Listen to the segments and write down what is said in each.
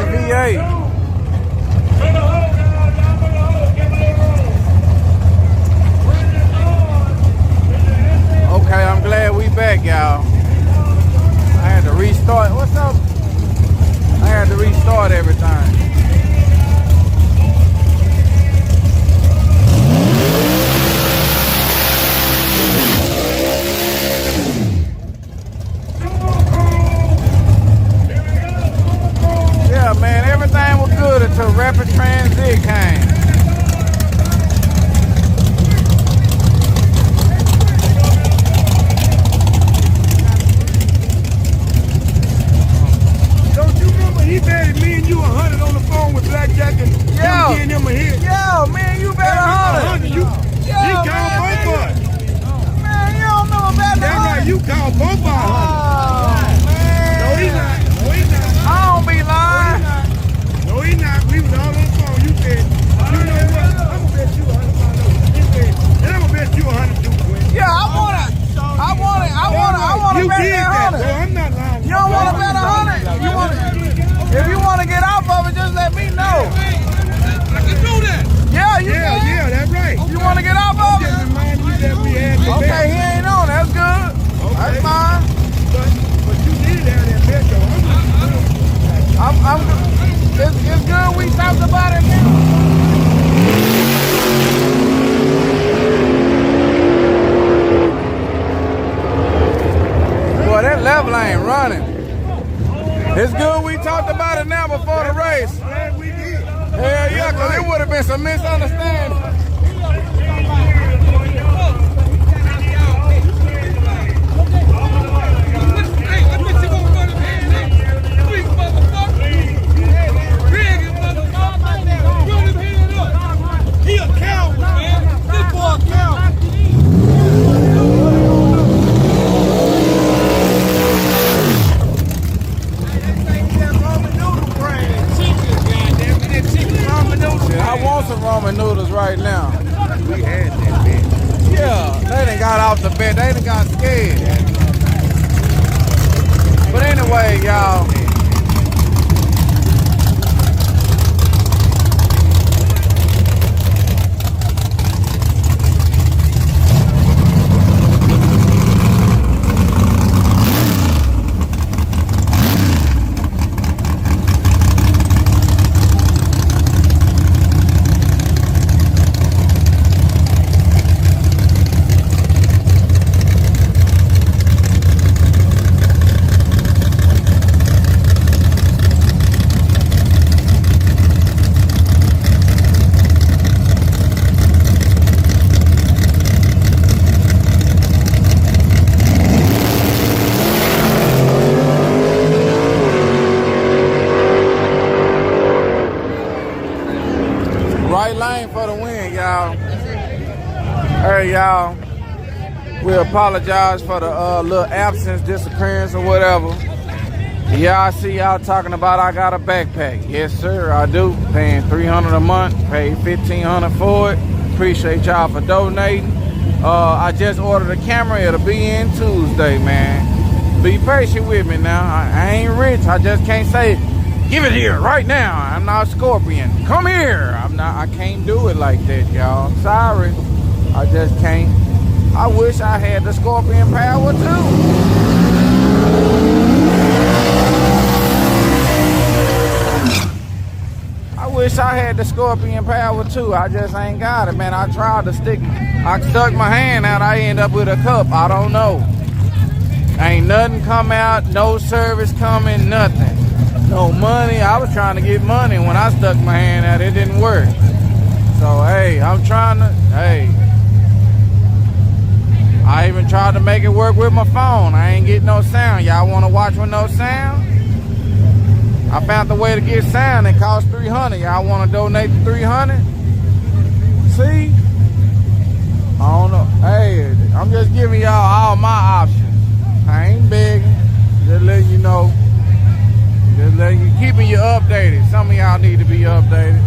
the V8. Okay, I'm glad we back, y'all. I had to restart. What's up? I had to restart everything. Yeah, man, everything was good until rapid transit came. He betted me and you 100 on the phone with Blackjack and getting him a hit. Yo, man, you bet 100. He called both of us. Man, you don't know about that. That's right, you called both of us. Oh, man. No, he's not. No, he's not. I don't be lying. No, he's not. We was all on the phone. You said, you know what? I'm going to bet you 100. You said, and I'm going to bet you 100 too, Quinn. Yeah, I want to bet that 100. No, I'm not lying. You don't want to bet 100? You want to? If you want to get off of it, just let me know. I can do that. Yeah, you can. Yeah, that's right. You want to get off of it? Just remind me that we had the Okay, bet. he ain't on. That's good. Okay. That's fine. But you did have that bet, though. It's good we talked about it now. Boy, that level ain't running. It's good we talked about it now before the race. Glad we did. Hell yeah, because it would have been some misunderstanding. He a coward, man. This boy a coward. I want some ramen noodles right now. We had that bet. Yeah, they done got off the bed. They done got scared. But anyway, y'all. Right lane for the win, y'all. Hey, y'all. We apologize for the little absence, disappearance, or whatever. Yeah, I see y'all talking about I got a backpack. Yes, sir, I do. Paying $300 a month, paid $1,500 for it. Appreciate y'all for donating. I just ordered a camera. It'll be in Tuesday, man. Be patient with me now. I ain't rich. I just can't say, give it here right now. I'm not a Scorpion. Come here. I can't do it like that, y'all. Sorry. I just can't. I wish I had the Scorpion power too. I wish I had the Scorpion power too. I just ain't got it, man. I tried to I stuck my hand out. I end up with a cup. I don't know. Ain't nothing come out. No service coming. Nothing. No money. I was trying to get money when I stuck my hand out. It didn't work. So, hey, I'm trying to, hey. I even tried to make it work with my phone. I ain't getting no sound. Y'all want to watch with no sound? I found the way to get sound. It costs $300. Y'all want to donate the $300? See? I don't know. Hey, I'm just giving y'all all my options. I ain't begging. Just letting you know. Just letting you, keeping you updated. Some of y'all need to be updated.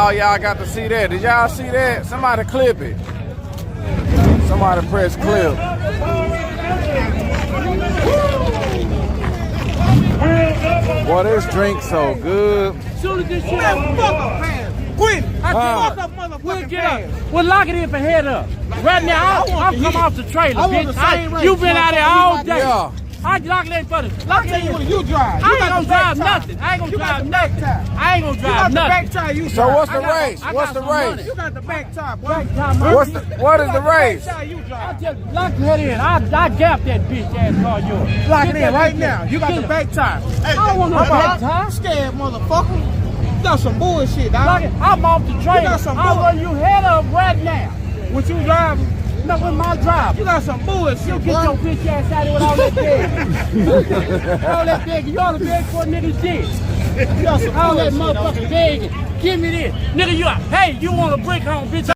all y'all got to see that. Did y'all see that? Somebody clip it. Somebody press clip. Boy, this drink so good. Soon as this shit quit. We'll get up. We'll lock it in for head up. Right now, I'll come off the trailer, bitch. You've been out there all day. Yeah. I lock it in for the. Lock it in. You drive. I ain't gonna drive nothing. I ain't gonna drive nothing. I ain't gonna drive nothing. So what's the race? What's the race? You got the back tire, boy. What is the race? I just lock the head in. I gap that bitch ass car yours. Lock it in right now. You got the back tire. I don't want no back tire. Scared motherfucker. You got some bullshit, dog. Lock it. I'm off the trailer. got some I'll run you head up right now. What you driving? No, with my drive. You got some bullshit, You get your bitch ass out of here with all that bag. All that bag. You ought to beg for a nigga's dick. You got some All that bullshit, motherfucking begging. Give me this. Nigga, hey, you want a brick home, bitch?